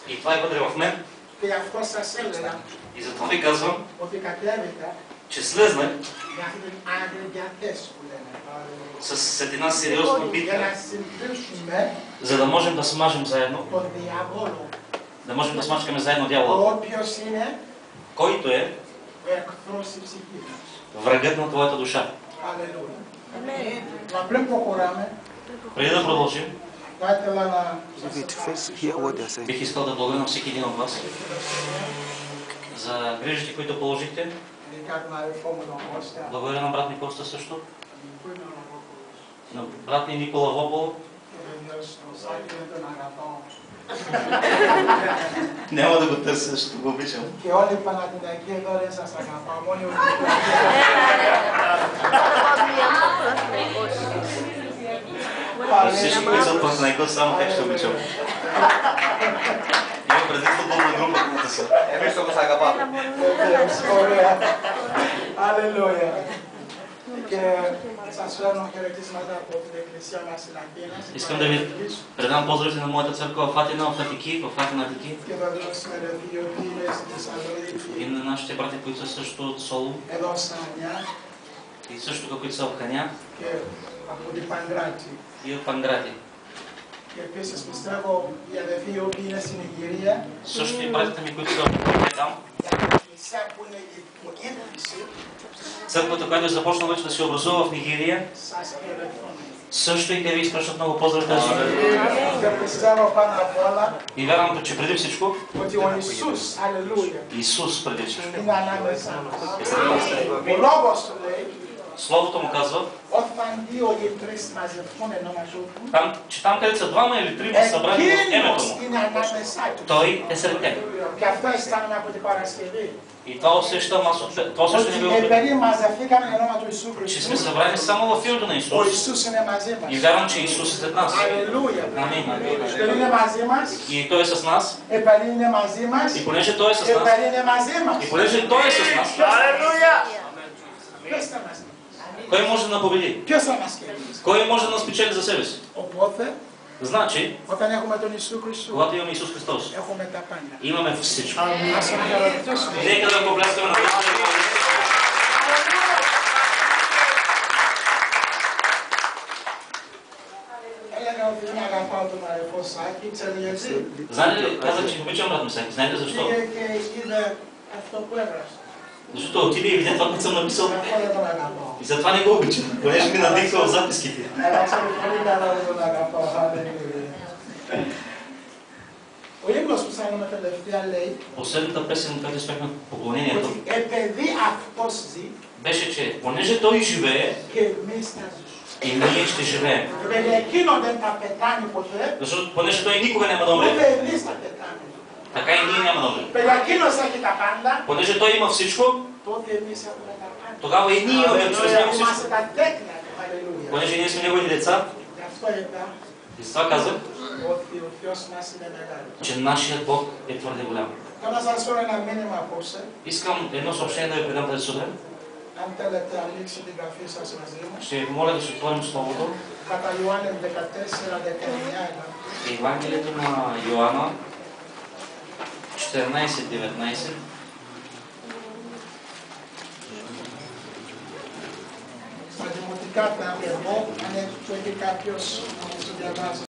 И това е вътре в мен. Και γι' αυτό σας έλεγα И затова ви казвам, ότι κατέβηκα че слезнах με αυτή την αγρεγιατές που λένε. с една сериозна Για битка, να συμπλήσουμε за да можем да смажем заедно, τον διάβολο, да можем да смачкаме заедно ο дявола, οποίος είναι който е ο εχθρός της ψυχής μας. врагът на твоята душа. Αλληλούια. Μα πριν προχωράμε, Преди да продължим, θα ήθελα να David, first hear what they're saying. бих искал да благодаря на всеки един от вас за грижите, които положихте. ειδικά τον αδελφό μου τον Κώστα, Благодаря на брат Никоста също, που είναι ο Νοβόπουλος. на брат ни Никола Вополо. Και βεβαίως τον Σάκη δεν τον αγαπάω. Няма да го търся, защото го обичам. Και όλοι οι Παναθηναϊκοί εδώ δεν σας αγαπάω, μόνο οι И всички, които са от Панαθηναϊκός, само те ще обичам. Има преди футболна група, които са. Εμείς το μας αγαπάμε. Ωραία. Αλληλούια. Και σας φέρνω χαιρετίσματα από την εκκλησία μας στην Αθήνα. Искам да ви предам поздравите на моята църква в Атина, в Атики, Και βεβαίως με δύο φίλες στη Θεσσαλονίκη, и на нашите брати, които са също от Солу, εδώ στα Ανιά и също които са в Ханя, και από την Παγκράτη. и от Панграти. Και επίσης πιστεύω οι αδελφοί οι οποίοι είναι στην Ιγυρία, Също и братите ми, които са там, για την εκκλησία που είναι υπό ίδρυση, църквата, която е започнала вече да се образува в Нигерия, σας χαιρετώ. също и те ви изпращат много поздрави тази сутрин. Και πιστεύω πάνω απ' όλα И вярвам, че преди всичко, ότι ο Ιησούς, αλληλούια, Исус преди всичко. είναι ανάμεσά μας. Ο λόγος του λέει, Словото му казва, όταν δύο ή τρεις μαζευτούν ενώ μαζούν, че там, където са двама или трима събрани в името εκείνος му, είναι ανάμεσά του. той е сред тях. Και αυτό αισθάνομαι από την Παρασκευή. И това усещам аз от това също не Ότι било, επειδή μαζευτήκαμε εν όνομα του Ιησού че сме Χριστού, събрани само в името на ο Исус. Ιησούς είναι μαζί μας. И вярвам, че Исус е сред нас. Αλληλούια. Амин. Επειδή είναι μαζί μας, И Той е с нас. επειδή είναι μαζί μας, И понеже Той е с нас. επειδή είναι μαζί μας. И понеже Той е с нас. Αλληλούια. Ποιος θα μας κερδίσει? Кой може да победи? Ποιος θα μας κερδίσει? Кой може да нас спечели за себе си? Οπότε, Значи, όταν έχουμε τον Ιησού Χριστού, когато имаме Исус Христос, έχουμε τα πάντα. имаме всичко. Ας τον χαιρετήσουμε. Нека да го пляскаме на Господа. Έλεγα ότι δεν αγαπάω τον αδελφό Σάκη, ξέρετε γιατί? Знаете ли, казах, че обичам брат Мисаки. Знаете защо? Πήγε και είδε αυτό που έγραψε. Защото отиде и видя това, което съм написал. Αυτό δεν τον αγαπάω. И затова не го обичам, понеже ми надихва в записките. Αλλά ξέρω πολύ καλά ότι τον αγαπάω. Αλληλούια. Ο ύμνος που sang τελευταία λέει Последната песен, която изпяхме поклонението, ότι επειδή αυτός ζει беше, че понеже Той живее, και εμείς θα ζήσουμε. и ние ще живеем. Επειδή εκείνο δεν θα πετάνει ποτέ, Защото понеже Той никога няма да умре, ούτε εμείς θα πετάμε. така и ние няма да умрем. Επειδή εκείνος έχει τα πάντα, Понеже Той има всичко, τότε εμείς έχουμε τα πάντα. тогава и ние имаме чрез Него Είμαστε всичко. τα τέκνα του. Αλληλούια. Понеже ние сме Негови деца, Γι' αυτό είπα и с това казах, ότι ο Θεός μας είναι μεγάλος. че нашият Бог е твърде голям. Θέλω να σας φέρω ένα μήνυμα απόψε. Искам едно съобщение да ви предам тази сутрин. Αν θέλετε ανοίξει την γραφή σας μαζί μου. Ще ви моля да се отворим Словото. Κατά Ιωάννη 14-19. Евангелието на Йоанна 14-19. Στα δημοτικά τα έχω εγώ, αν έχει κάποιος να μου το διαβάσει.